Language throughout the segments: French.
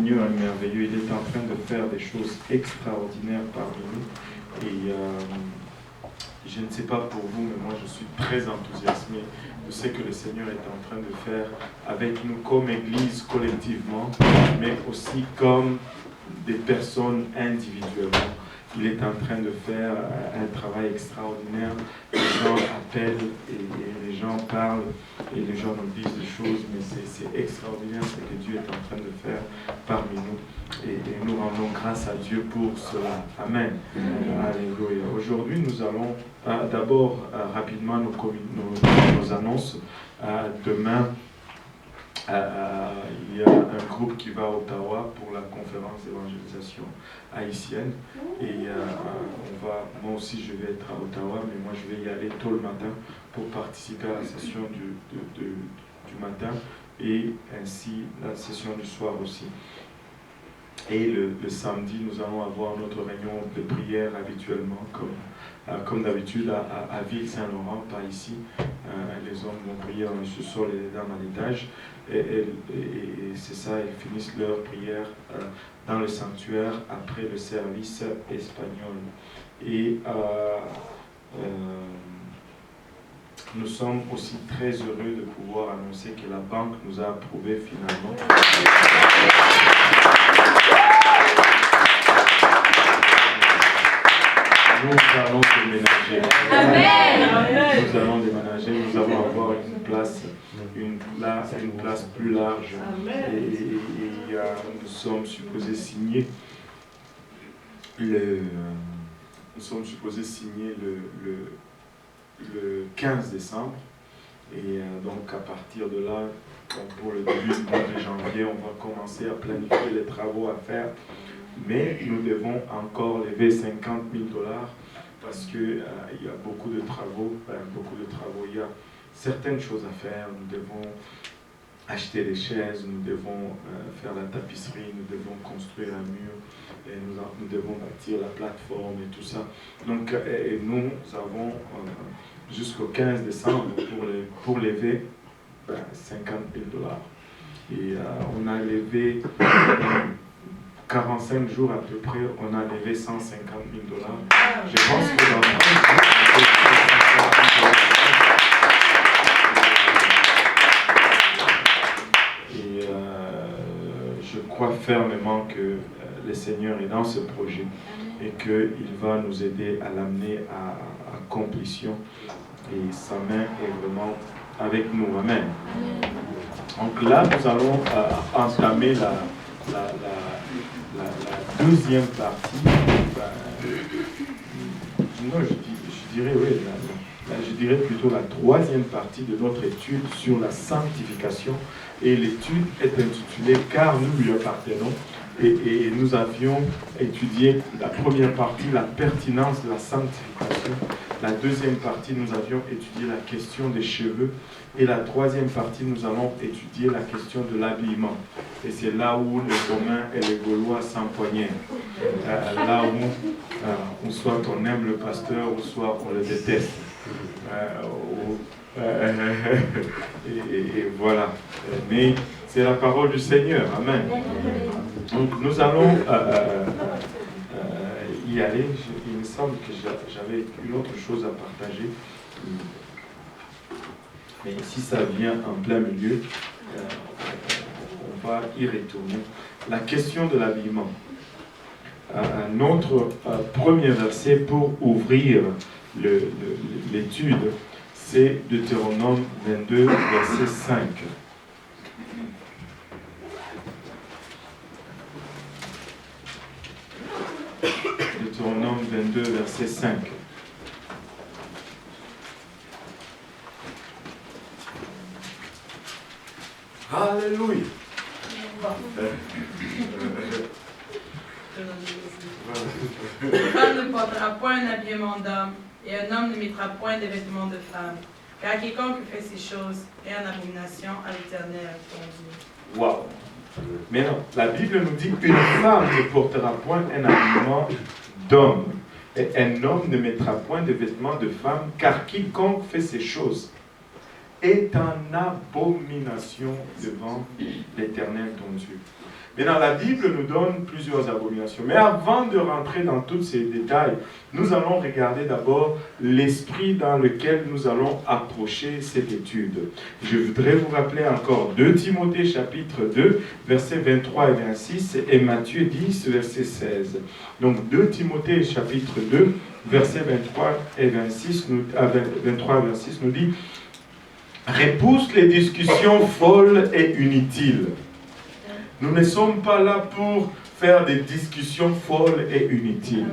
Seigneur est merveilleux. Il est en train de faire des choses extraordinaires parmi nous. Et je ne sais pas pour vous, mais moi je suis très enthousiasmé de ce que le Seigneur est en train de faire avec nous comme Église collectivement, mais aussi comme des personnes individuellement. Il est en train de faire un travail extraordinaire. Les gens appellent et les gens parlent et les gens nous disent des choses, mais c'est extraordinaire ce que Dieu est en train de faire parmi nous. Et nous rendons grâce à Dieu pour cela. Amen. Alléluia. Aujourd'hui, nous allons d'abord rapidement nos annonces. Demain, il y a un groupe qui va à Ottawa pour la conférence d'évangélisation haïtienne. Et moi aussi je vais être à Ottawa, mais moi je vais y aller tôt le matin pour participer à la session du matin et ainsi la session du soir aussi. Et le samedi, nous allons avoir notre réunion de prière habituellement, comme d'habitude, à Ville-Saint-Laurent, pas ici. Les hommes vont prier dans le sous-sol et les dames à l'étage. Et c'est ça, ils finissent leur prière dans le sanctuaire après le service espagnol. Et nous sommes aussi très heureux de pouvoir annoncer que la banque nous a approuvé finalement. Nous allons déménager. Amen. Nous allons déménager, nous allons avoir une place plus large. Et nous sommes supposés signer le 15 décembre. Et donc à partir de là, pour le début du mois de janvier, on va commencer à planifier les travaux à faire. Mais nous devons encore lever 50 000 $ parce qu'il y a beaucoup de travaux. Il y a certaines choses à faire. Nous devons acheter des chaises, nous devons faire la tapisserie, nous devons construire un mur, et nous devons bâtir la plateforme et tout ça. Donc, et nous avons jusqu'au 15 décembre pour lever 50 000 $. Et on a levé 45 jours à peu près, on a levé 150 000 $. Je pense que dans 30 jours, et je crois fermement que le Seigneur est dans ce projet et qu'il va nous aider à l'amener à complétion. Et sa main est vraiment avec nous. Amen. Donc là, nous allons entamer la deuxième partie, je dirais plutôt la troisième partie de notre étude sur la sanctification. Et l'étude est intitulée « Car nous lui appartenons ». Et nous avions étudié la première partie, la pertinence de la sanctification. La deuxième partie, nous avions étudié la question des cheveux. Et la troisième partie, nous allons étudier la question de l'habillement. Et c'est là où les Romains et les Gaulois s'empoignaient. Là où soit on aime le pasteur, ou soit on le déteste. Et voilà. Mais c'est la parole du Seigneur. Amen. Donc nous allons y aller. Il me semble que j'avais une autre chose à partager. Mais si ça vient en plein milieu, on va y retourner. La question de l'habillement. Notre premier verset pour ouvrir l'étude, c'est Deutéronome 22, verset 5. Deutéronome 22, verset 5. Alléluia. Une femme ne portera point un habillement d'homme, et un homme ne mettra point de vêtements de femme. Car quiconque fait ces choses est en abomination à l'Éternel, ton Dieu. Waouh! Mais non, la Bible nous dit qu'une femme ne portera point un habillement d'homme, et un homme ne mettra point de vêtements de femme, car quiconque fait ces choses est en abomination devant l'Éternel ton Dieu. Maintenant, la Bible nous donne plusieurs abominations. Mais avant de rentrer dans tous ces détails, nous allons regarder d'abord l'esprit dans lequel nous allons approcher cette étude. Je voudrais vous rappeler encore 2 Timothée chapitre 2, versets 23 et 26, et Matthieu 10, verset 16. Donc 2 Timothée chapitre 2, versets 23 et 26, 23 et 26 nous dit « Repousse les discussions folles et inutiles. » Nous ne sommes pas là pour faire des discussions folles et inutiles,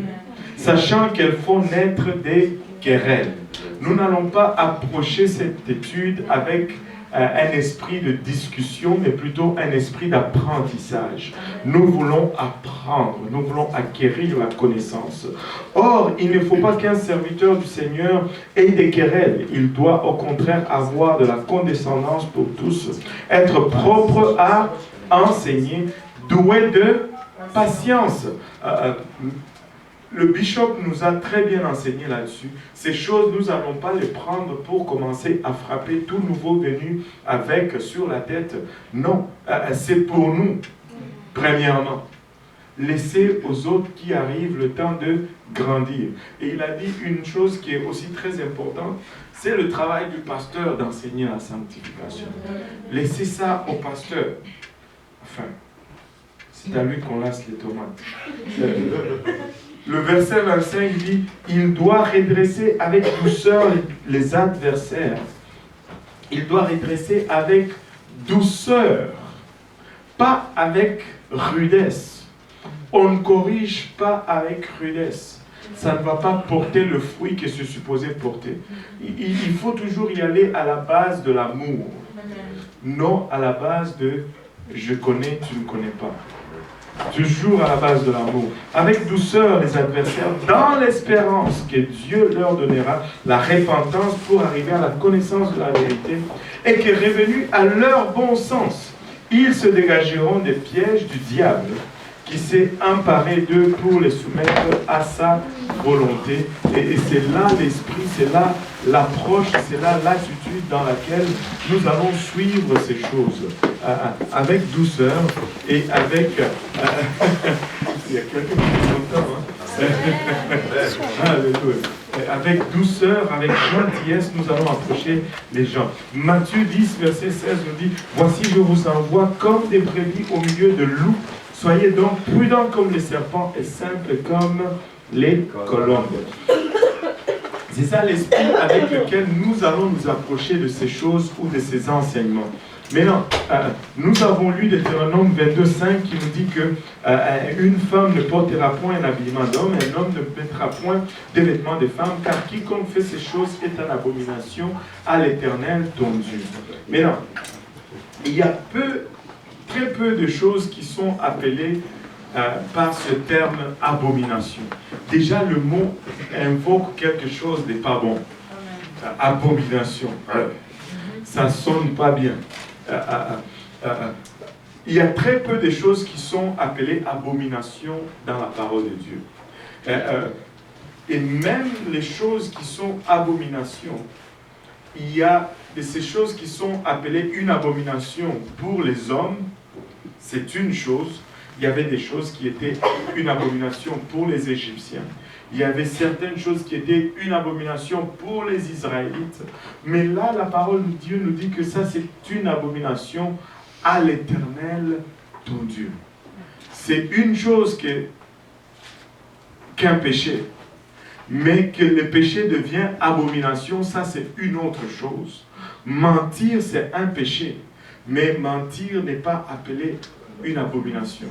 sachant qu'elles font naître des querelles. Nous n'allons pas approcher cette étude avec un esprit de discussion, mais plutôt un esprit d'apprentissage. Nous voulons apprendre, nous voulons acquérir la connaissance. Or, il ne faut pas qu'un serviteur du Seigneur ait des querelles. Il doit au contraire avoir de la condescendance pour tous, être propre à enseigner, doué de patience. Le bishop nous a très bien enseigné là-dessus. Ces choses, nous n'allons pas les prendre pour commencer à frapper tout nouveau venu avec sur la tête. Non, c'est pour nous, premièrement. Laissez aux autres qui arrivent le temps de grandir. Et il a dit une chose qui est aussi très importante, c'est le travail du pasteur d'enseigner la sanctification. Laissez ça au pasteur. Enfin, c'est à lui qu'on laisse les tomates. Le verset 25 dit, il doit redresser avec douceur les adversaires. Il doit redresser avec douceur, pas avec rudesse. On ne corrige pas avec rudesse. Ça ne va pas porter le fruit que c'est supposé porter. Il faut toujours y aller à la base de l'amour, non à la base de je connais, tu ne connais pas. Toujours à la base de l'amour. Avec douceur les adversaires, dans l'espérance que Dieu leur donnera la repentance pour arriver à la connaissance de la vérité, et que revenus à leur bon sens, ils se dégageront des pièges du diable qui s'est emparé d'eux pour les soumettre à sa volonté. Et c'est là l'esprit, c'est là l'approche, c'est là l'attitude dans laquelle nous allons suivre ces choses. Avec douceur et avec... il y a quelqu'un qui est content, hein? Alléluia. Avec douceur, avec gentillesse, nous allons approcher les gens. Matthieu 10, verset 16 nous dit, « Voici, je vous envoie comme des brebis au milieu de loups. Soyez donc prudents comme les serpents et simples comme les colombes. » C'est ça l'esprit avec lequel nous allons nous approcher de ces choses ou de ces enseignements. Maintenant, nous avons lu Deutéronome 22:5 qui nous dit que une femme ne portera point un habillement d'homme et un homme ne mettra point des vêtements de femme, car quiconque fait ces choses est en abomination à l'Éternel ton Dieu. Maintenant, il y a très peu de choses qui sont appelées par ce terme abomination. Déjà, le mot invoque quelque chose de pas bon. Abomination. Ça sonne pas bien. Il y a très peu de choses qui sont appelées abomination dans la parole de Dieu. Et même les choses qui sont abomination, il y a de ces choses qui sont appelées une abomination pour les hommes, c'est une chose. Il y avait des choses qui étaient une abomination pour les Égyptiens. Il y avait certaines choses qui étaient une abomination pour les Israélites. Mais là, la parole de Dieu nous dit que ça, c'est une abomination à l'Éternel, ton Dieu. C'est une chose qu'un péché. Mais que le péché devient abomination, ça, c'est une autre chose. Mentir, c'est un péché. Mais mentir n'est pas appelé une abomination.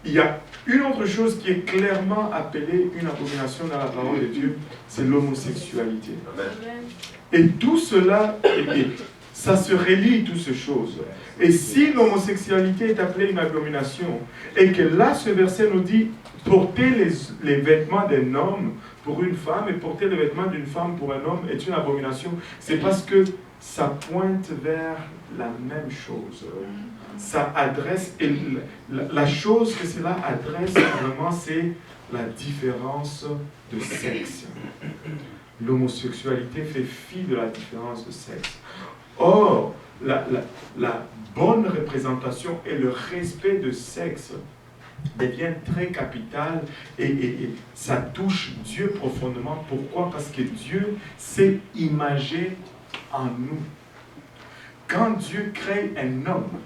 Il y a une autre chose qui est clairement appelée une abomination dans la parole de Dieu, c'est l'homosexualité. Et tout cela, ça se relie, toutes ces choses. Et si l'homosexualité est appelée une abomination, et que là, ce verset nous dit, porter les vêtements d'un homme pour une femme, et porter les vêtements d'une femme pour un homme est une abomination, c'est parce que ça pointe vers la même chose. Ça adresse, et la chose que cela adresse vraiment, c'est la différence de sexe. L'homosexualité fait fi de la différence de sexe. Or, la bonne représentation et le respect de sexe devient très capital et ça touche Dieu profondément. Pourquoi? Parce que Dieu s'est imagé en nous. Quand Dieu crée un homme,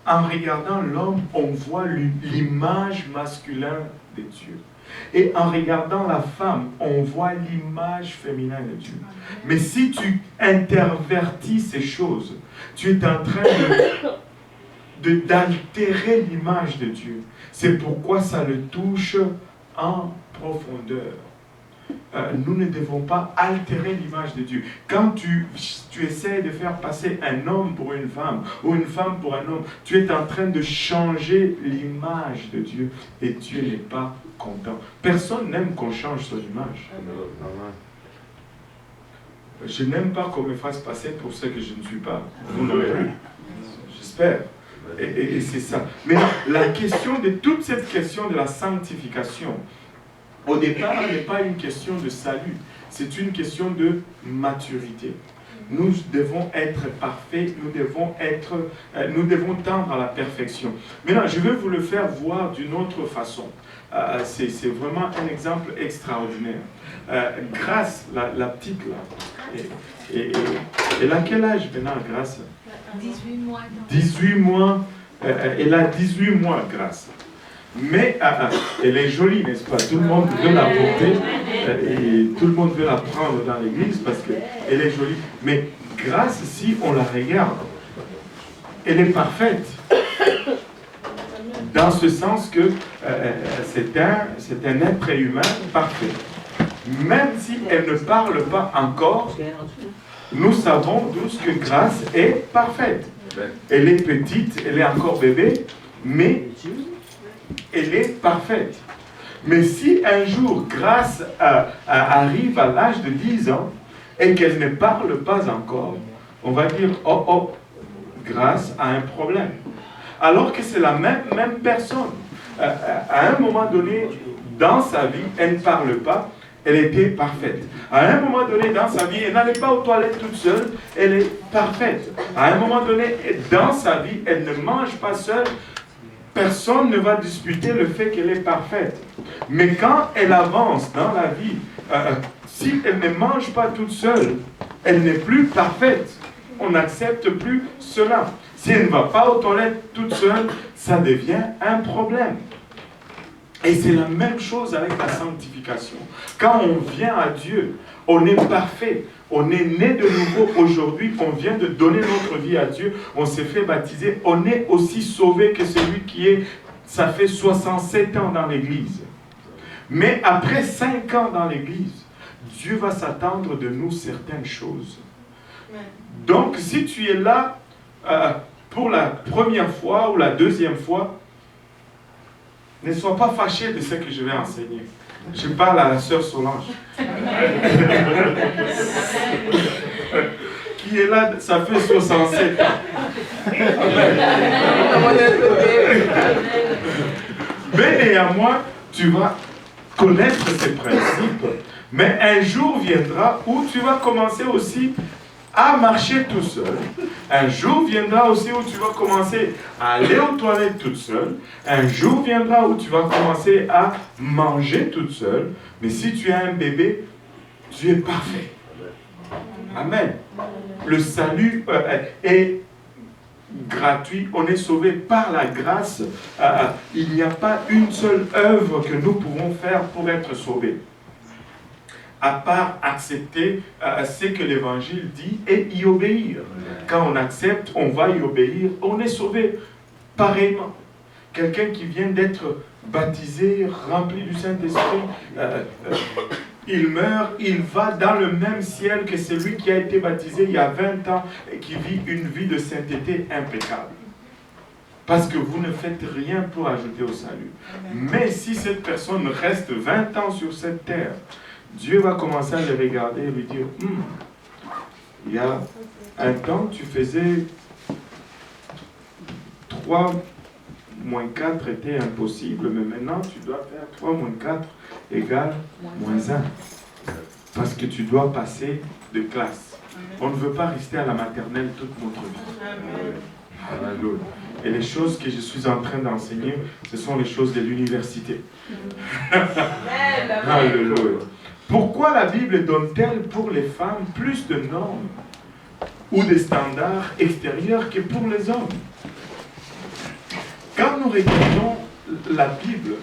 en regardant l'homme, on voit l'image masculine de Dieu. Et en regardant la femme, on voit l'image féminine de Dieu. Mais si tu intervertis ces choses, tu es en train d'altérer l'image de Dieu. C'est pourquoi ça le touche en profondeur. Nous ne devons pas altérer l'image de Dieu. Quand tu essaies de faire passer un homme pour une femme ou une femme pour un homme, tu es en train de changer l'image de Dieu et Dieu n'est pas content. Personne n'aime qu'on change son image. Je n'aime pas qu'on me fasse passer pour ce que je ne suis pas. Vous non plus. J'espère. Et c'est ça. Mais la question de toute cette question de la sanctification, au départ, n'est pas une question de salut, c'est une question de maturité. Nous devons être parfaits, nous devons tendre à la perfection. Maintenant, je vais vous le faire voir d'une autre façon. C'est vraiment un exemple extraordinaire. Grâce, la petite là, elle a quel âge maintenant, Grâce? 18 mois. 18 mois, elle a 18 mois, Grâce. Mais elle est jolie, n'est-ce pas? Tout le monde veut la porter et tout le monde veut la prendre dans l'église parce qu'elle est jolie. Mais Grâce, si on la regarde, elle est parfaite. Dans ce sens que c'est un être humain parfait. Même si elle ne parle pas encore, nous savons tous que Grâce est parfaite. Elle est petite, elle est encore bébé, mais elle est parfaite. Mais si un jour Grâce arrive à l'âge de 10 ans et qu'elle ne parle pas encore, on va dire, oh oh, Grâce a un problème. Alors que c'est la même personne. À un moment donné, dans sa vie, elle ne parle pas, elle était parfaite. À un moment donné dans sa vie, elle n'allait pas aux toilettes toute seule, elle est parfaite. À un moment donné, dans sa vie, elle ne mange pas seule, personne ne va disputer le fait qu'elle est parfaite. Mais quand elle avance dans la vie, si elle ne mange pas toute seule, elle n'est plus parfaite. On n'accepte plus cela. Si elle ne va pas aux toilettes toute seule, ça devient un problème. Et c'est la même chose avec la sanctification. Quand on vient à Dieu, on est parfait. On est né de nouveau aujourd'hui. On vient de donner notre vie à Dieu. On s'est fait baptiser. On est aussi sauvé que celui qui est, ça fait 67 ans dans l'église. Mais après 5 ans dans l'église, Dieu va s'attendre de nous certaines choses. Donc, si tu es là pour la première fois ou la deuxième fois, ne sois pas fâché de ce que je vais enseigner. Je parle à la sœur Solange. Qui est là, ça fait 67 ans. Mais néanmoins, tu vas connaître ces principes. Mais un jour viendra où tu vas commencer aussi à marcher tout seul. Un jour viendra aussi où tu vas commencer à aller aux toilettes toute seule. Un jour viendra où tu vas commencer à manger toute seule. Mais si tu as un bébé, tu es parfait. Amen. Le salut est gratuit. On est sauvé par la grâce. Il n'y a pas une seule œuvre que nous pouvons faire pour être sauvés, à part accepter ce que l'Évangile dit et y obéir. Quand on accepte, on va y obéir, on est sauvé. Pareillement, quelqu'un qui vient d'être baptisé, rempli du Saint-Esprit, il meurt, il va dans le même ciel que celui qui a été baptisé il y a 20 ans et qui vit une vie de sainteté impeccable. Parce que vous ne faites rien pour ajouter au salut. Mais si cette personne reste 20 ans sur cette terre, Dieu va commencer à le regarder et lui dire, il y a un temps, tu faisais 3 moins 4 était impossible, mais maintenant tu dois faire 3 moins 4 égale moins 1. Parce que tu dois passer de classe. On ne veut pas rester à la maternelle toute notre vie. Alléluia. Et les choses que je suis en train d'enseigner, ce sont les choses de l'université. Alléluia. Pourquoi la Bible donne-t-elle pour les femmes plus de normes ou des standards extérieurs que pour les hommes? Quand nous regardons la Bible,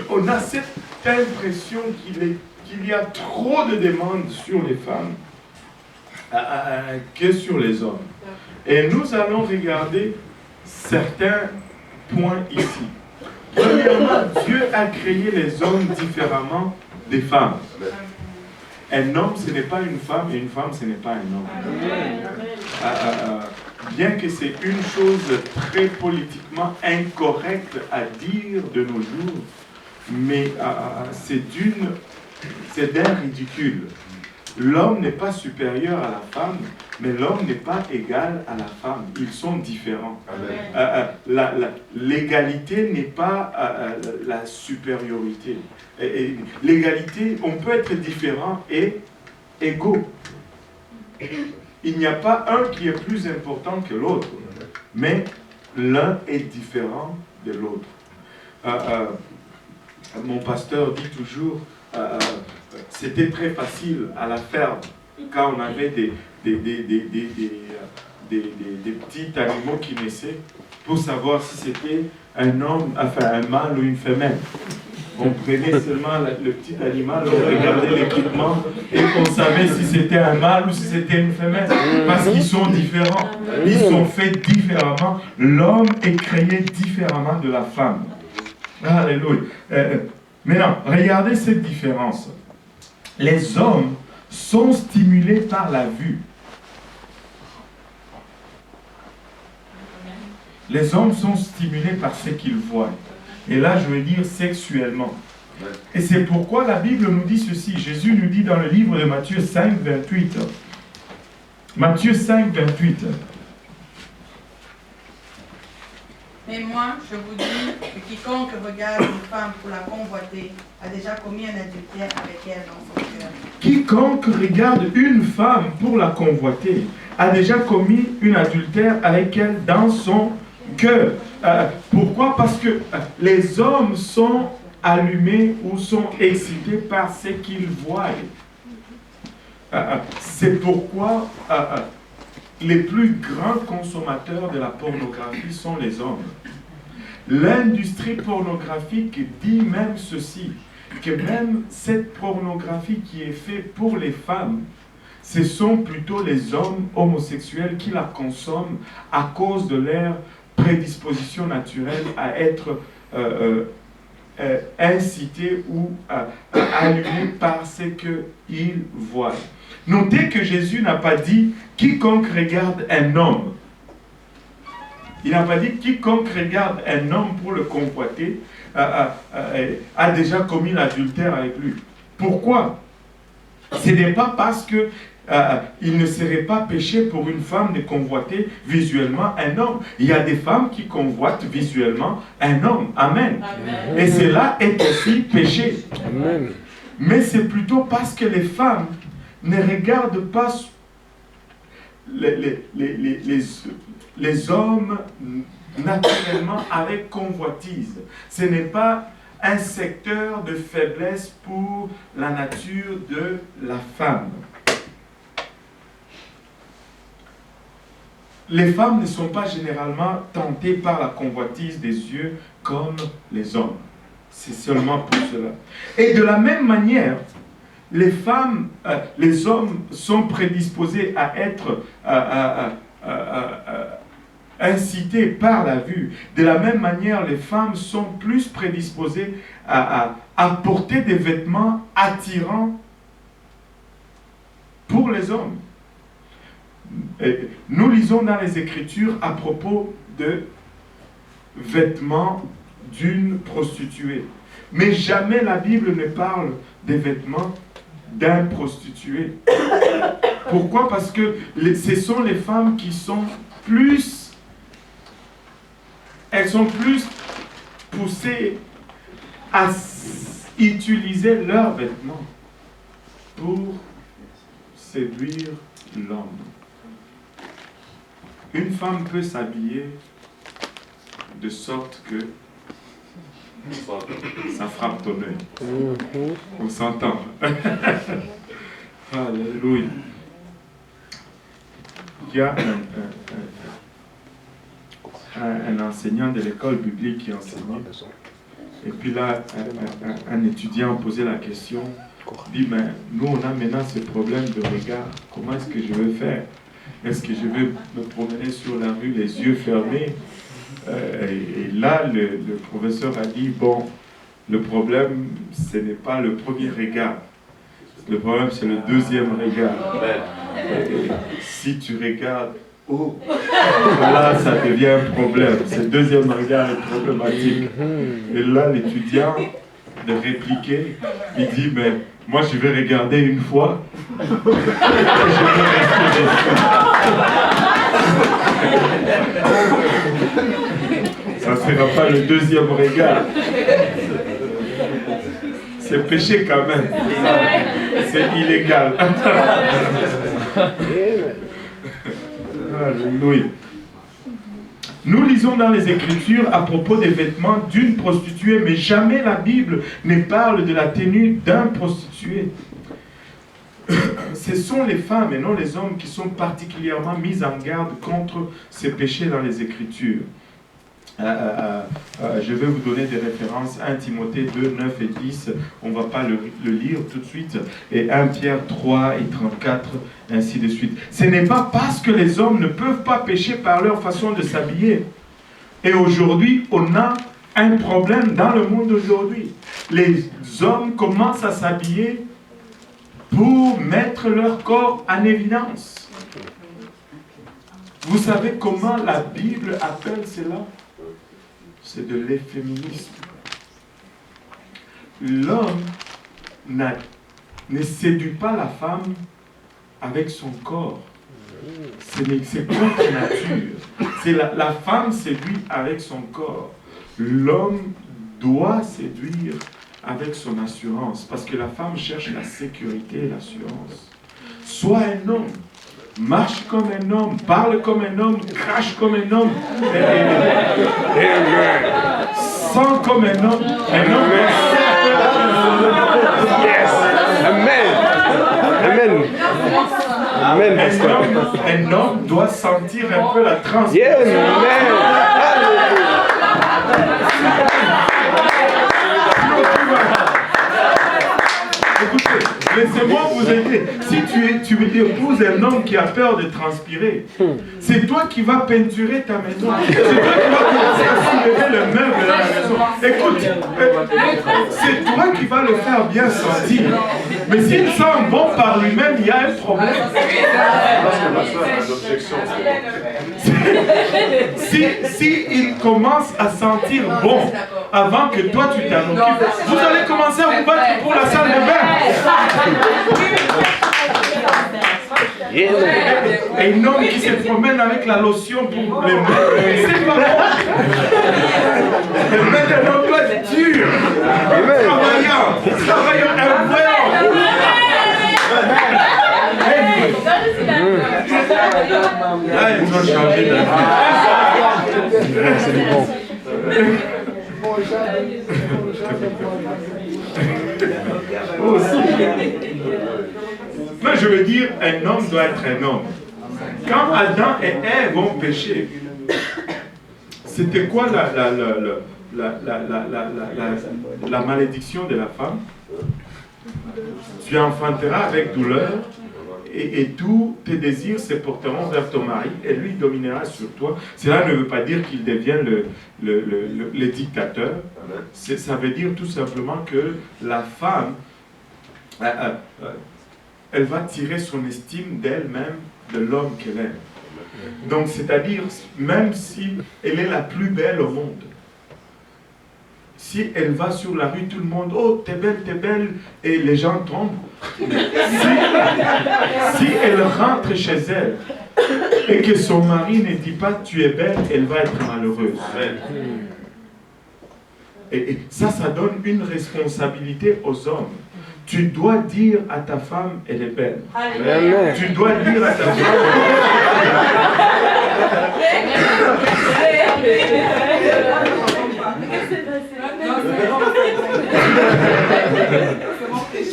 on a cette impression qu'il y a trop de demandes sur les femmes que sur les hommes. Et nous allons regarder certains points ici. Premièrement, Dieu a créé les hommes différemment des femmes. Un homme, ce n'est pas une femme, et une femme, ce n'est pas un homme. Bien que c'est une chose très politiquement incorrecte à dire de nos jours, mais c'est d'un ridicule. L'homme n'est pas supérieur à la femme, mais l'homme n'est pas égal à la femme. Ils sont différents. L'égalité n'est pas la supériorité. L'égalité, on peut être différent et égaux. Il n'y a pas un qui est plus important que l'autre, mais l'un est différent de l'autre. Mon pasteur dit toujours, c'était très facile à la ferme, quand on avait des petits animaux qui naissaient, pour savoir si c'était un homme, enfin un mâle ou une femelle. On prenait seulement le petit animal, on regardait l'équipement et on savait si c'était un mâle ou si c'était une femelle. Parce qu'ils sont différents. Ils sont faits différemment. L'homme est créé différemment de la femme. Alléluia. Maintenant, regardez cette différence. Les hommes sont stimulés par la vue. Les hommes sont stimulés par ce qu'ils voient. Et là, je veux dire sexuellement. Et c'est pourquoi la Bible nous dit ceci. Jésus nous dit dans le livre de Matthieu 5, 28. Matthieu 5, 28. Mais moi, je vous dis que quiconque regarde une femme pour la convoiter a déjà commis un adultère avec elle dans son cœur. Quiconque regarde une femme pour la convoiter a déjà commis un adultère avec elle dans son cœur. Pourquoi? Parce que les hommes sont allumés ou sont excités par ce qu'ils voient. C'est pourquoi les plus grands consommateurs de la pornographie sont les hommes. L'industrie pornographique dit même ceci, que même cette pornographie qui est faite pour les femmes, ce sont plutôt les hommes homosexuels qui la consomment à cause de leur prédisposition naturelle à être incités ou allumés par ce qu'ils voient. Notez que Jésus n'a pas dit « quiconque regarde un homme ». Il n'a pas dit « quiconque regarde un homme pour le convoiter a déjà commis l'adultère avec lui ». Pourquoi? Ce n'est pas parce que il ne serait pas péché pour une femme de convoiter visuellement un homme. Il y a des femmes qui convoitent visuellement un homme. Amen. Amen. Et cela est aussi péché. Amen. Mais c'est plutôt parce que les femmes ne regardent pas les hommes naturellement avec convoitise. Ce n'est pas un secteur de faiblesse pour la nature de la femme. Les femmes ne sont pas généralement tentées par la convoitise des yeux comme les hommes. C'est seulement pour cela. Et de la même manière, les femmes, les hommes sont prédisposés à être incités par la vue. De la même manière, les femmes sont plus prédisposées à porter des vêtements attirants pour les hommes. Et nous lisons dans les Écritures à propos de vêtements d'une prostituée. Mais jamais la Bible ne parle des vêtements d'un prostitué. Pourquoi? Parce que ce sont les femmes qui sont plus... Elles sont plus poussées à utiliser leurs vêtements. pour séduire l'homme. Une femme peut s'habiller de sorte que ça frappe ton œil. On s'entend. Alléluia. Il y a un enseignant de l'école biblique qui enseignait. Et puis là, un étudiant posait la question, dit, mais nous on a maintenant ce problème de regard, comment est-ce que je vais faire? Est-ce que je vais me promener sur la rue les yeux fermés? Et là, le professeur a dit, bon, le problème, ce n'est pas le premier regard. Le problème, c'est le deuxième regard. Et si tu regardes haut, là, ça devient un problème. Ce deuxième regard est problématique. Et là, l'étudiant, de répliquer, il dit, mais moi, je vais regarder une fois. Et je vais rester dessus. Ça ne sera pas le deuxième regard. C'est péché quand même. C'est illégal. Alléluia. Nous lisons dans les Écritures à propos des vêtements d'une prostituée, mais jamais la Bible ne parle de la tenue d'un prostitué. Ce sont les femmes et non les hommes qui sont particulièrement mis en garde contre ces péchés dans les Écritures. Je vais vous donner des références. 1 Timothée 2, 9 et 10, on ne va pas le lire tout de suite, et 1 Pierre 3 et 34, ainsi de suite. Ce n'est pas parce que les hommes ne peuvent pas pécher par leur façon de s'habiller. Et aujourd'hui, on a un problème dans le monde d'aujourd'hui. Les hommes commencent à s'habiller pour mettre leur corps en évidence. Vous savez comment la Bible appelle cela? C'est de l'efféminisme. L'homme ne séduit pas la femme avec son corps. C'est contre nature. La femme séduit avec son corps. L'homme doit séduire avec son assurance. Parce que la femme cherche la sécurité et l'assurance. Sois un homme. Marche comme un homme, parle comme un homme, crache comme un homme, sent comme un homme. Yes. Amen. Amen. Amen. Un homme doit sentir un peu la transpiration. Yes. Amen. Écoutez, laissez-moi vous aider. Si tu épouses un homme qui a peur de transpirer, c'est toi qui vas peinturer ta maison. C'est toi qui vas commencer à soulever le meuble de la maison. Écoute, c'est toi qui vas le faire bien sentir. Mais s'il sent bon par lui-même, il y a un problème. Si il commence à sentir bon avant que toi tu t'en occupes, vous allez commencer à vous battre pour la salle de bain. Et un homme qui se promène avec la lotion pour les mains, c'est pas bon. Le main d'un homme doit être dur, travaillant, un vrai homme. Là, ils ont changé d'avis. C'est du bon. Mais je veux dire, un homme doit être un homme. Quand Adam et Ève ont péché, c'était quoi la malédiction de la femme? Tu enfanteras avec douleur et tous tes désirs se porteront vers ton mari et lui dominera sur toi. Cela ne veut pas dire qu'il devient le dictateur. Ça veut dire tout simplement que la femme, elle va tirer son estime d'elle-même de l'homme qu'elle aime. Donc, c'est-à-dire, même si elle est la plus belle au monde, si elle va sur la rue, tout le monde, oh, t'es belle, et les gens tombent. Si elle rentre chez elle et que son mari ne dit pas tu es belle, elle va être malheureuse. Et ça donne une responsabilité aux hommes. Tu dois dire à ta femme, elle est belle. Amen. Tu dois dire à ta femme,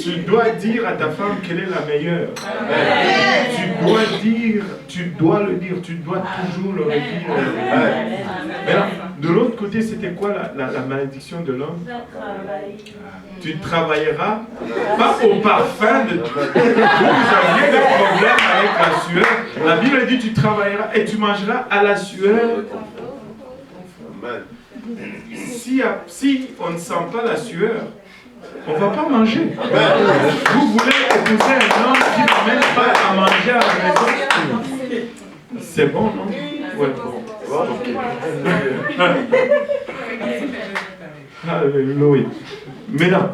tu dois dire à ta femme qu'elle est la meilleure. Tu dois le dire, tu dois toujours le redire. Maintenant, de l'autre côté, c'était quoi la malédiction de l'homme? Tu travailleras pas au parfum de... Vous aviez des problèmes avec la sueur. La Bible dit tu travailleras et tu mangeras à la sueur. Si on ne sent pas la sueur, on ne va pas manger. Vous voulez épouser un homme qui n'amène pas à manger à la maison? C'est bon, non? Ouais, bon. Alléluia. Mais non,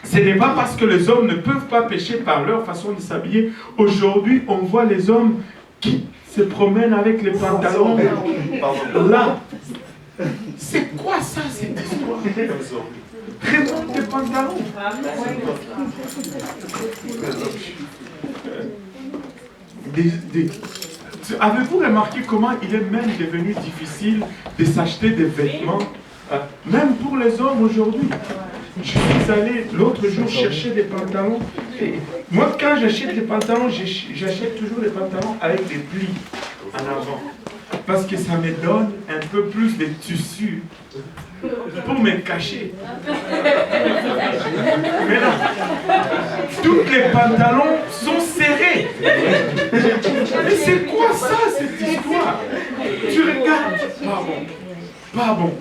ce n'est pas parce que les hommes ne peuvent pas pécher par leur façon de s'habiller. Aujourd'hui, on voit les hommes qui se promènent avec les pantalons là. C'est quoi ça, cette histoire? Remonte tes pantalons. Avez-vous remarqué comment il est même devenu difficile de s'acheter des vêtements, même pour les hommes aujourd'hui? Je suis allé l'autre jour chercher des pantalons. Et moi, quand j'achète des pantalons, j'achète toujours des pantalons avec des plis en avant. Parce que ça me donne un peu plus de tissu pour me cacher. Mais non, tous les pantalons sont serrés. Mais c'est quoi ça, cette histoire? Tu regardes, pas bon.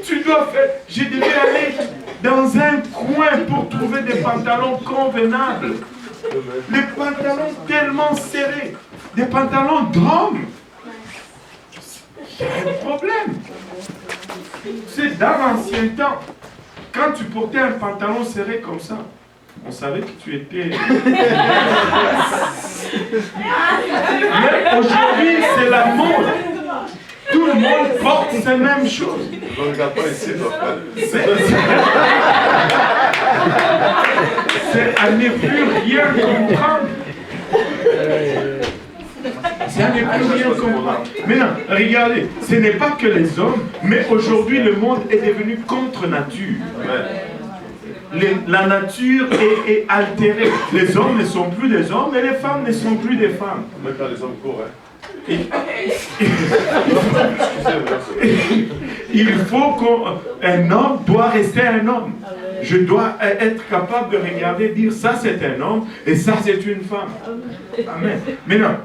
Tu dois faire, je devais aller dans un coin pour trouver des pantalons convenables. Les pantalons tellement serrés, des pantalons d'hommes. Il y a un problème. C'est dans l'ancien temps, quand tu portais un pantalon serré comme ça, on savait que tu étais... Mais aujourd'hui, c'est la mode. Tout le monde porte ces mêmes choses. C'est à ne plus rien comprendre. C'est à ne plus rien comprendre. Maintenant, regardez, ce n'est pas que les hommes, mais aujourd'hui le monde est devenu contre nature. La nature est altérée. Les hommes ne sont plus des hommes et les femmes ne sont plus des femmes. Même quand les hommes courent, hein. Il faut qu'un homme doit rester un homme. Je dois être capable de regarder et dire ça c'est un homme et ça c'est une femme. Amen. Mais non,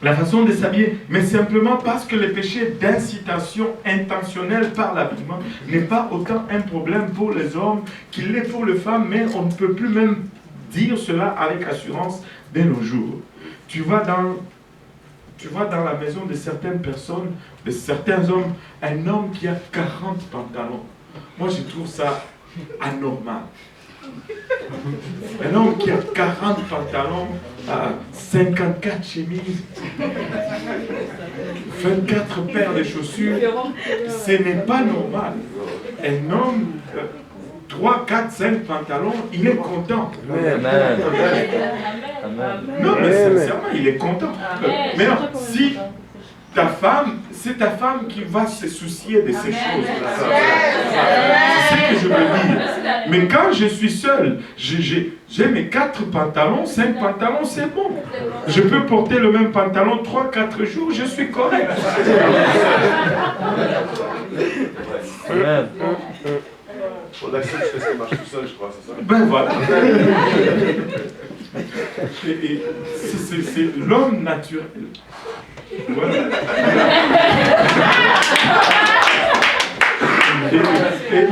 la façon de s'habiller, mais simplement parce que le péché d'incitation intentionnelle par l'habillement n'est pas autant un problème pour les hommes qu'il l'est pour les femmes, mais on ne peut plus même dire cela avec assurance de nos jours. Tu vas dans la maison de certaines personnes, de certains hommes, un homme qui a 40 pantalons. Moi, je trouve ça anormal. Un homme qui a 40 pantalons, 54 chemises, 24 paires de chaussures, ce n'est pas normal. Un homme, 3, 4, 5 pantalons, il est content. Amen. Non, mais sincèrement, il est content. Mais non, si ta femme, c'est ta femme qui va se soucier de ces choses. C'est ce que je veux dire. Mais quand je suis seul, j'ai mes 4 pantalons, 5 pantalons, c'est bon. Je peux porter le même pantalon 3, 4 jours, je suis correct. On accepte que ça marche tout seul, je crois, c'est ça? Ben voilà. C'est l'homme naturel. Voilà.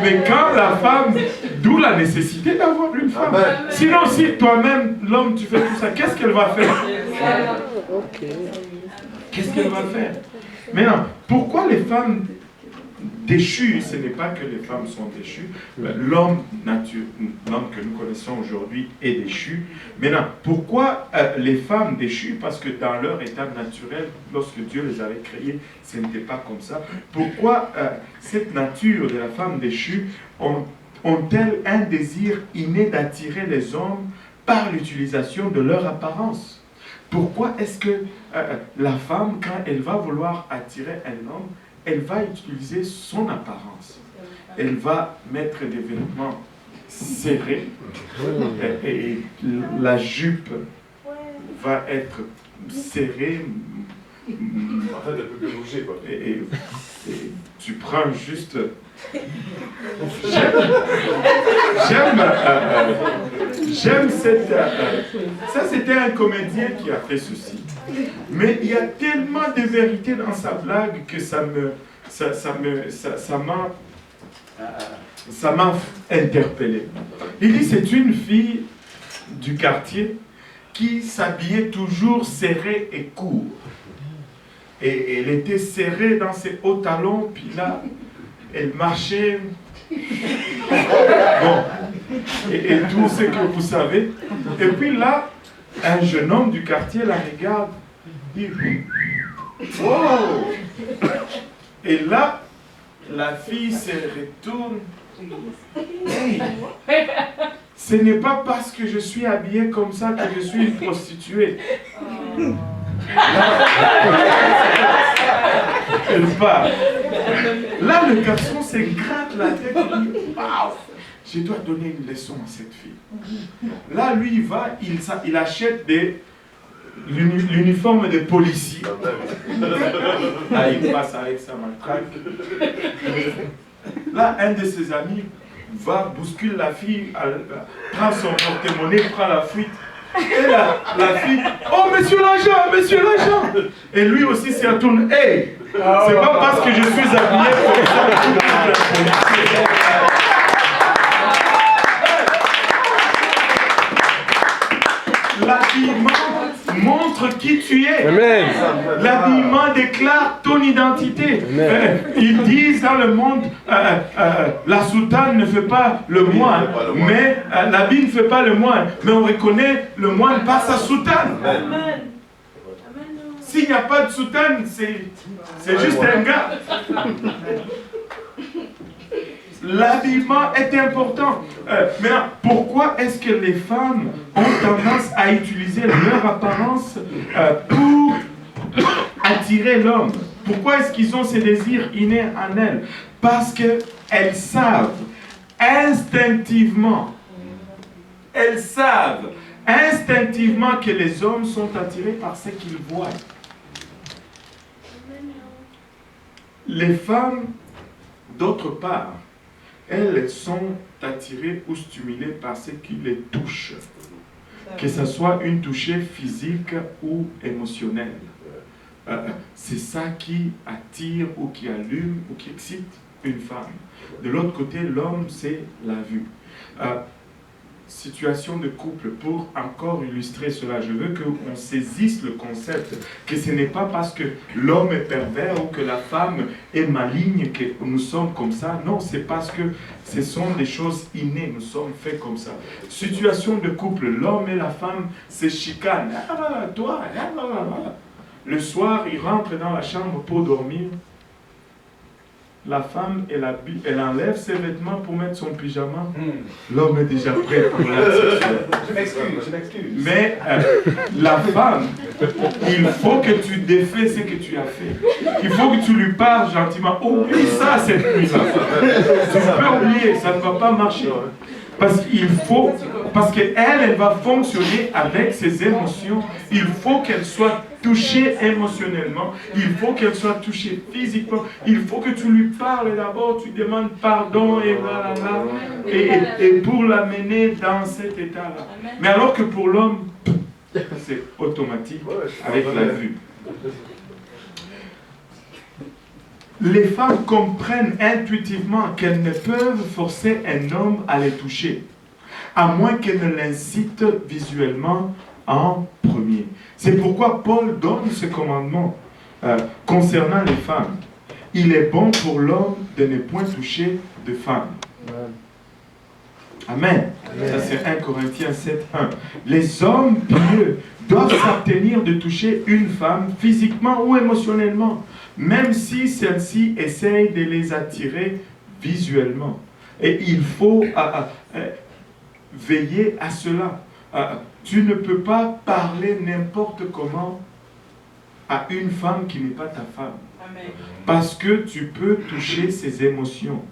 Mais quand la femme, d'où la nécessité d'avoir une femme. Sinon, si toi-même, l'homme, tu fais tout ça, qu'est-ce qu'elle va faire? Qu'est-ce qu'elle va faire? Maintenant, pourquoi les femmes déchues, ce n'est pas que les femmes sont déchues, l'homme que nous connaissons aujourd'hui est déchu. Maintenant, pourquoi les femmes déchues? Parce que dans leur état naturel, lorsque Dieu les avait créées, ce n'était pas comme ça. Pourquoi cette nature de la femme déchue, ont-elles un désir inné d'attirer les hommes par l'utilisation de leur apparence? Pourquoi est-ce que la femme, quand elle va vouloir attirer un homme, elle va utiliser son apparence? Elle va mettre des vêtements serrés et la jupe va être serrée. En fait, elle peut que bouger, quoi. Et tu prends juste... J'aime cette... ça, c'était un comédien qui a fait ceci. Mais il y a tellement de vérité dans sa blague que ça m'a interpellé. Il dit, c'est une fille du quartier qui s'habillait toujours serrée et court. Et elle était serrée dans ses hauts talons, puis là, elle marchait. Bon, et tout ce que vous savez. Et puis là, un jeune homme du quartier la regarde, dit wow! Et là, la fille se retourne. Hey, ce n'est pas parce que je suis habillée comme ça que je suis une prostituée. Elle part. Là, le garçon se gratte la tête et dit waouh, je dois donner une leçon à cette fille. Là, lui, il va, il achète l'uniforme de policier. Là, il passe avec sa matraque. Là, un de ses amis va bousculer la fille, prend son porte-monnaie, prend la fuite. Et la fille, oh monsieur l'agent, monsieur l'agent. Et lui aussi s'y retourne, hey, c'est pas parce que je suis habillé comme ça que je suis l'habillement montre qui tu es. Amen. L'habillement déclare ton identité. Ils disent dans le monde, la soutane ne fait pas le moine, mais l'habit ne fait pas le moine. Mais on reconnaît le moine par sa soutane. S'il n'y a pas de soutane, c'est juste un gars. L'habillement est important. Mais pourquoi est-ce que les femmes ont tendance à utiliser leur apparence pour attirer l'homme? Pourquoi est-ce qu'ils ont ces désirs innés en elles? Parce qu'elles savent instinctivement, que les hommes sont attirés par ce qu'ils voient. Les femmes, d'autre part, elles sont attirées ou stimulées par ce qui les touche, que ce soit une touche physique ou émotionnelle. C'est ça qui attire ou qui allume ou qui excite une femme. De l'autre côté, l'homme, c'est la vue. Situation de couple, pour encore illustrer cela, je veux qu'on saisisse le concept que ce n'est pas parce que l'homme est pervers ou que la femme est maligne que nous sommes comme ça. Non, c'est parce que ce sont des choses innées, nous sommes faits comme ça. Situation de couple, l'homme et la femme se chicanent. Ah, toi, le soir, ils rentrent dans la chambre pour dormir. La femme, elle enlève ses vêtements pour mettre son pyjama. L'homme est déjà prêt pour la sexuelle. Je m'excuse. Mais la femme, il faut que tu défais ce que tu as fait. Il faut que tu lui parles gentiment. Oublie ça cette nuit-là. Tu peux oublier, ça ne va pas marcher. Parce qu'elle, elle va fonctionner avec ses émotions. Il faut qu'elle soit touchée émotionnellement. Il faut qu'elle soit touchée physiquement. Il faut que tu lui parles d'abord, tu demandes pardon et blablabla. Et pour l'amener dans cet état-là. Mais alors que pour l'homme, c'est automatique avec la vue. Les femmes comprennent intuitivement qu'elles ne peuvent forcer un homme à les toucher, à moins qu'elles ne l'incitent visuellement en premier. C'est pourquoi Paul donne ce commandement concernant les femmes. Il est bon pour l'homme de ne point toucher de femme. Amen. Ça c'est 1 Corinthiens 7:1. Les hommes pieux doivent s'abstenir de toucher une femme physiquement ou émotionnellement, même si celle-ci essaye de les attirer visuellement. Et il faut veiller à cela. Tu ne peux pas parler n'importe comment à une femme qui n'est pas ta femme. Amen. Parce que tu peux toucher ses émotions.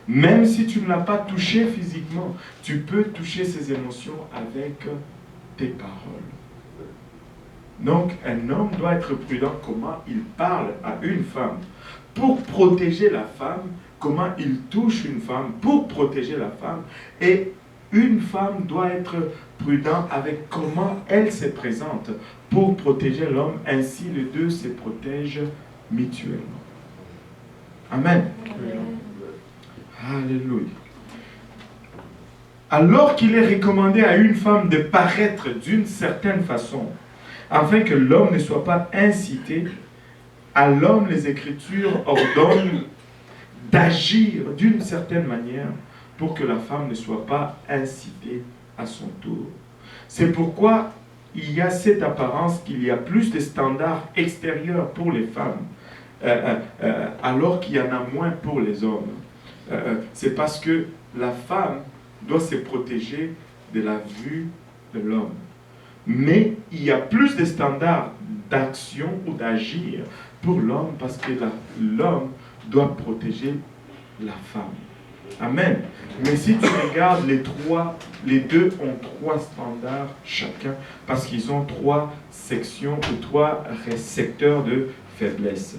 Même si tu ne l'as pas touché physiquement, tu peux toucher ses émotions avec tes paroles. Donc, un homme doit être prudent comment il parle à une femme pour protéger la femme, comment il touche une femme pour protéger la femme. Et une femme doit être prudente avec comment elle se présente pour protéger l'homme. Ainsi, les deux se protègent mutuellement. Amen. Alléluia. Alors qu'il est recommandé à une femme de paraître d'une certaine façon, afin que l'homme ne soit pas incité, à l'homme les Écritures ordonnent d'agir d'une certaine manière pour que la femme ne soit pas incitée à son tour. C'est pourquoi il y a cette apparence qu'il y a plus de standards extérieurs pour les femmes, alors qu'il y en a moins pour les hommes. C'est parce que la femme doit se protéger de la vue de l'homme. Mais il y a plus de standards d'action ou d'agir pour l'homme parce que l'homme doit protéger la femme. Amen. Mais si tu regardes les deux ont 3 standards chacun parce qu'ils ont 3 sections ou 3 secteurs de faiblesse.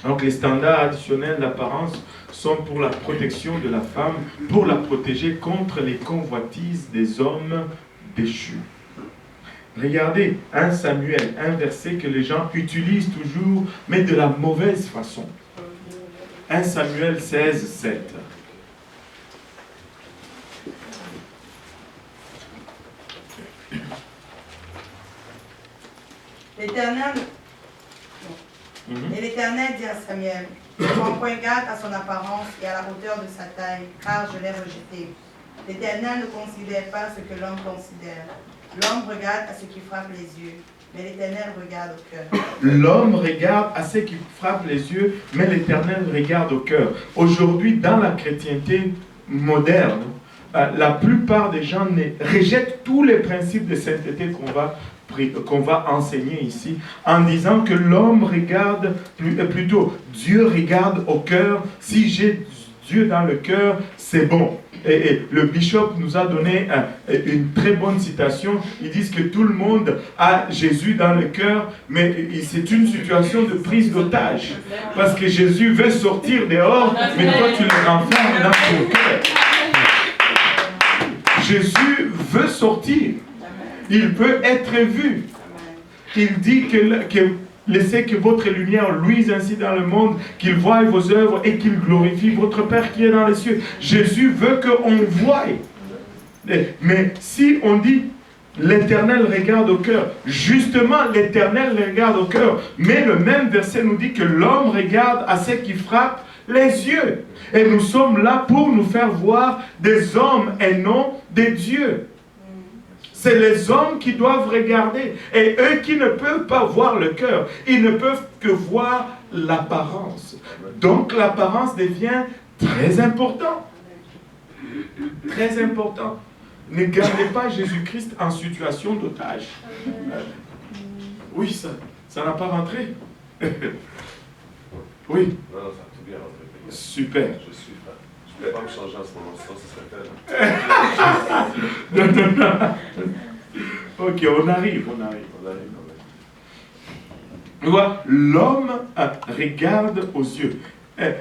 Donc les standards additionnels d'apparence sont pour la protection de la femme, pour la protéger contre les convoitises des hommes déchus. Regardez 1 Samuel, un verset que les gens utilisent toujours, mais de la mauvaise façon. 1 Samuel 16, 7. Et l'Éternel dit à Samuel, ne prends point garde à son apparence et à la hauteur de sa taille, car je l'ai rejeté. L'Éternel ne considère pas ce que l'homme considère. L'homme regarde à ce qui frappe les yeux, mais l'Éternel regarde au cœur. L'homme regarde à ce qui frappe les yeux, mais l'Éternel regarde au cœur. Aujourd'hui, dans la chrétienté moderne, la plupart des gens rejettent tous les principes de sainteté qu'on va enseigner ici, en disant que l'homme regarde, plutôt Dieu regarde au cœur. Si j'ai Dieu dans le cœur, c'est bon. Et le bishop nous a donné une très bonne citation. Ils disent que tout le monde a Jésus dans le cœur, mais c'est une situation de prise d'otage. Parce que Jésus veut sortir dehors, mais toi tu le renfermes dans ton cœur. Jésus veut sortir. Il peut être vu. Il dit que laissez que votre lumière luise ainsi dans le monde, qu'il voie vos œuvres et qu'il glorifie votre Père qui est dans les cieux. Jésus veut qu'on voie. Mais si on dit l'Éternel regarde au cœur, justement l'Éternel regarde au cœur, mais le même verset nous dit que l'homme regarde à ce qui frappe les yeux. Et nous sommes là pour nous faire voir des hommes et non des dieux. C'est les hommes qui doivent regarder. Et eux qui ne peuvent pas voir le cœur, ils ne peuvent que voir l'apparence. Donc l'apparence devient très important. Très important. Ne gardez pas Jésus-Christ en situation d'otage. Oui, ça n'a pas rentré. Oui. Non, ça a tout bien rentré. Super. Je suis prêt. Je ne voulais pas me changer en ce moment, sinon ce serait tel. Non. Ok, on arrive. L'homme regarde aux yeux.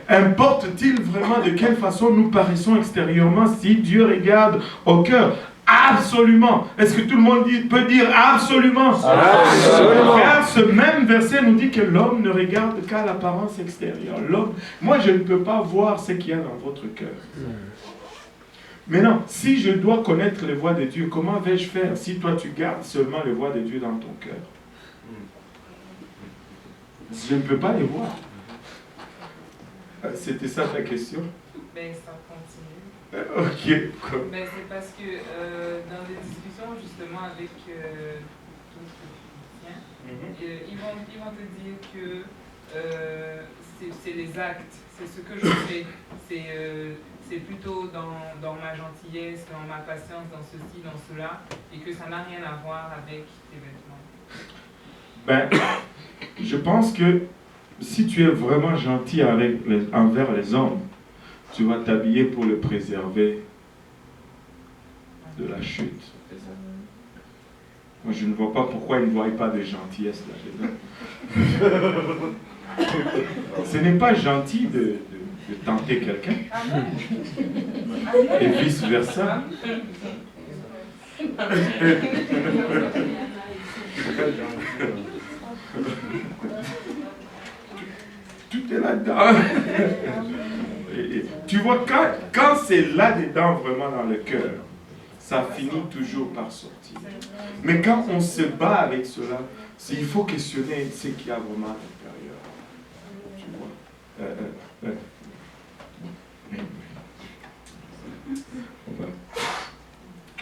Importe-t-il vraiment de quelle façon nous paraissons extérieurement si Dieu regarde au cœur? Absolument. Est-ce que tout le monde peut dire absolument? Absolument. Car ce même verset nous dit que l'homme ne regarde qu'à l'apparence extérieure. Moi, je ne peux pas voir ce qu'il y a dans votre cœur. Maintenant, si je dois connaître les voies de Dieu, comment vais-je faire si toi tu gardes seulement les voies de Dieu dans ton cœur? Je ne peux pas les voir. C'était ça ta question? Ben, ça continue. Ok. Ben, c'est parce que dans des discussions justement avec d'autres physiciens, ils vont te dire que c'est les actes, c'est ce que je fais. C'est plutôt dans ma gentillesse, dans ma patience, dans ceci, dans cela, et que ça n'a rien à voir avec tes vêtements. Ben, je pense que si tu es vraiment gentil envers les hommes, tu vas t'habiller pour le préserver de la chute. Moi, je ne vois pas pourquoi ils ne voient pas de gentillesse là-dedans. Ce n'est pas gentil de tenter quelqu'un. Et vice-versa. Tout est là-dedans. Tu vois, quand c'est là-dedans, vraiment dans le cœur, ça finit toujours par sortir. Mais quand on se bat avec cela, il faut questionner ce qu'il y a vraiment à l'intérieur. Tu vois.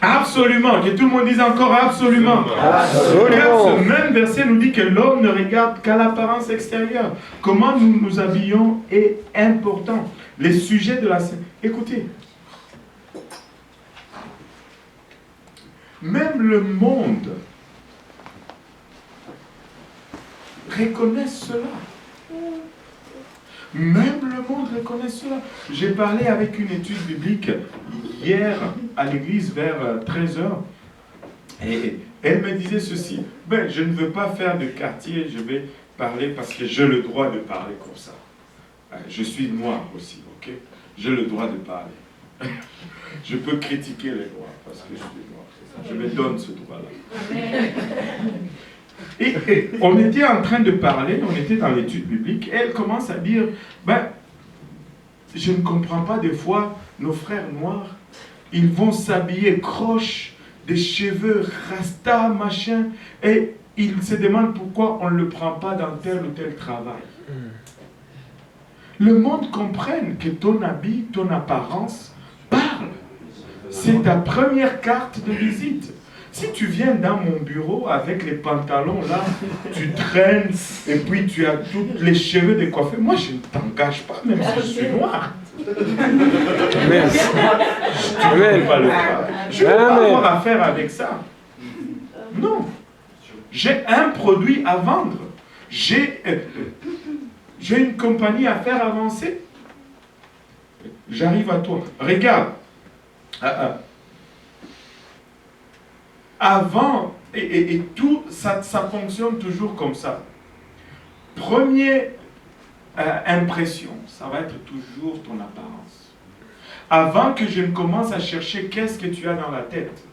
Absolument, que tout le monde dise encore absolument. Car ce même verset nous dit que l'homme ne regarde qu'à l'apparence extérieure. Comment nous nous habillons est important. Les sujets de la scène. Écoutez, même le monde reconnaît cela. Même le monde reconnaît cela. J'ai parlé avec une étude biblique hier à l'église vers 13h. Et elle me disait ceci. Ben, je ne veux pas faire de quartier, je vais parler parce que j'ai le droit de parler comme ça. Je suis noir aussi, ok? J'ai le droit de parler. Je peux critiquer les noirs parce que je suis noir. Je me donne ce droit-là. Et on était en train de parler, on était dans l'étude biblique, et elle commence à dire, ben, je ne comprends pas des fois, nos frères noirs, ils vont s'habiller croche, des cheveux rasta, machin, et ils se demandent pourquoi on ne le prend pas dans tel ou tel travail. Le monde comprenne que ton habit, ton apparence parle. C'est ta première carte de visite. Si tu viens dans mon bureau avec les pantalons là, tu traînes et puis tu as tous les cheveux décoiffés, moi je ne t'engage pas, même si je suis noir. Amen. Je ne veux pas le faire. Je ne veux pas avoir affaire avec ça. Non. J'ai un produit à vendre. J'ai une compagnie à faire avancer. J'arrive à toi. Regarde. Avant, et tout, ça fonctionne toujours comme ça. Première impression, ça va être toujours ton apparence. Avant que je ne commence à chercher qu'est-ce que tu as dans la tête,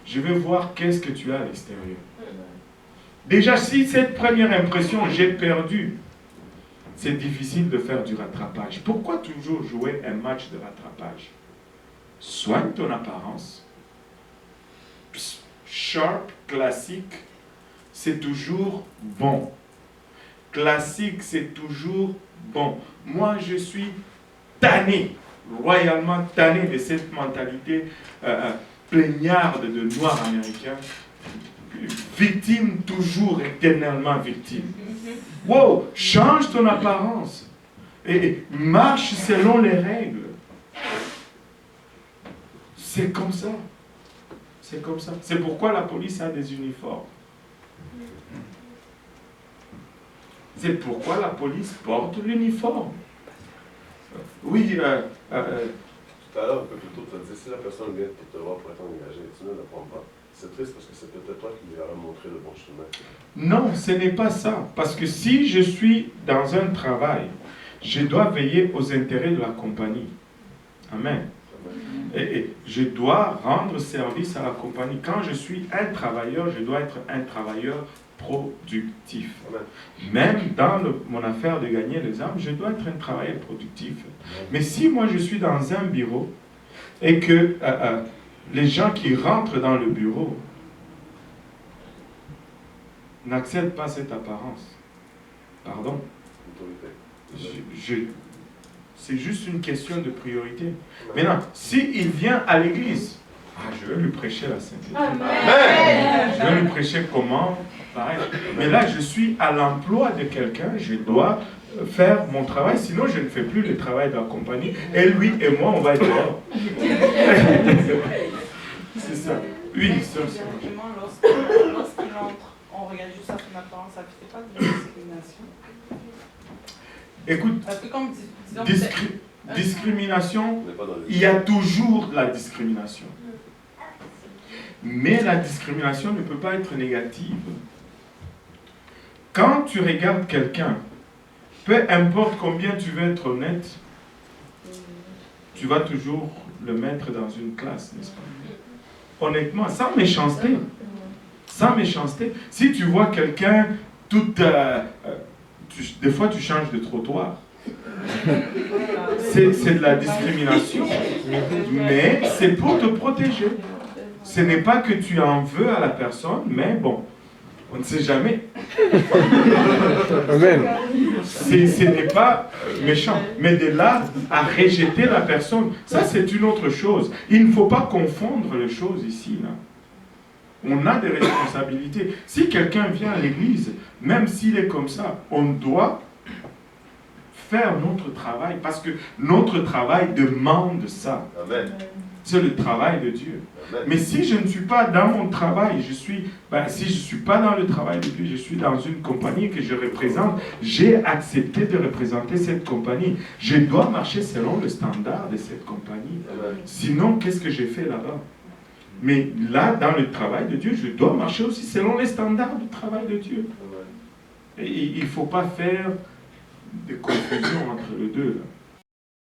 je vais voir qu'est-ce que tu as à l'extérieur. Déjà, si cette première impression, j'ai perdu, c'est difficile de faire du rattrapage. Pourquoi toujours jouer un match de rattrapage? Soigne ton apparence. Sharp, classique, c'est toujours bon. Classique, c'est toujours bon. Moi, je suis tanné, royalement tanné de cette mentalité plaignarde de noirs américains. Victime, toujours éternellement victime. Wow, change ton apparence et marche selon les règles. C'est comme ça. C'est comme ça. C'est pourquoi la police a des uniformes. C'est pourquoi la police porte l'uniforme. Oui, Tout à l'heure, un peu plus tôt, tu as dit, si la personne vient pour te voir pour être engagée, tu ne le prends pas. C'est triste parce que c'est peut-être toi qui lui aurais montré le bon chemin. Non, ce n'est pas ça. Parce que si je suis dans un travail, je dois veiller aux intérêts de la compagnie. Amen. Et je dois rendre service à la compagnie. Quand je suis un travailleur, je dois être un travailleur productif. Même dans mon affaire de gagner les âmes, je dois être un travailleur productif. Mais si moi je suis dans un bureau et que les gens qui rentrent dans le bureau n'acceptent pas cette apparence, pardon, c'est juste une question de priorité. Maintenant, s'il vient à l'église, je vais lui prêcher la sainteté. Je vais lui prêcher comment. Pareil. Mais là, je suis à l'emploi de quelqu'un, je dois faire mon travail, sinon je ne fais plus le travail de la compagnie. Et lui et moi, on va être dehors. C'est ça. Oui, ça. Effectivement, lorsqu'il entre, on regarde juste à son apparence, ça ne fait pas de la discrimination. Écoute, Parce que comme disons discrimination, On n'est pas dans les... il y a toujours de la discrimination. Mais la discrimination ne peut pas être négative. Quand tu regardes quelqu'un, peu importe combien tu veux être honnête, tu vas toujours le mettre dans une classe, n'est-ce pas? Honnêtement, sans méchanceté. Sans méchanceté. Si tu vois quelqu'un, des fois tu changes de trottoir. C'est de la discrimination. Mais c'est pour te protéger. Ce n'est pas que tu en veux à la personne, mais bon, on ne sait jamais. Amen. Ce n'est pas méchant. Mais de là à rejeter la personne, ça c'est une autre chose. Il ne faut pas confondre les choses ici. Là. On a des responsabilités. Si quelqu'un vient à l'église, même s'il est comme ça, on doit faire notre travail parce que notre travail demande ça. Amen. C'est le travail de Dieu. Amen. Mais si je ne suis pas dans mon travail, si je ne suis pas dans le travail de Dieu, je suis dans une compagnie que je représente, j'ai accepté de représenter cette compagnie. Je dois marcher selon le standard de cette compagnie. Amen. Sinon, qu'est-ce que j'ai fait là-bas? Mais là, dans le travail de Dieu, je dois marcher aussi selon les standards du travail de Dieu. Amen. Et il ne faut pas faire de confusion entre les deux. Là.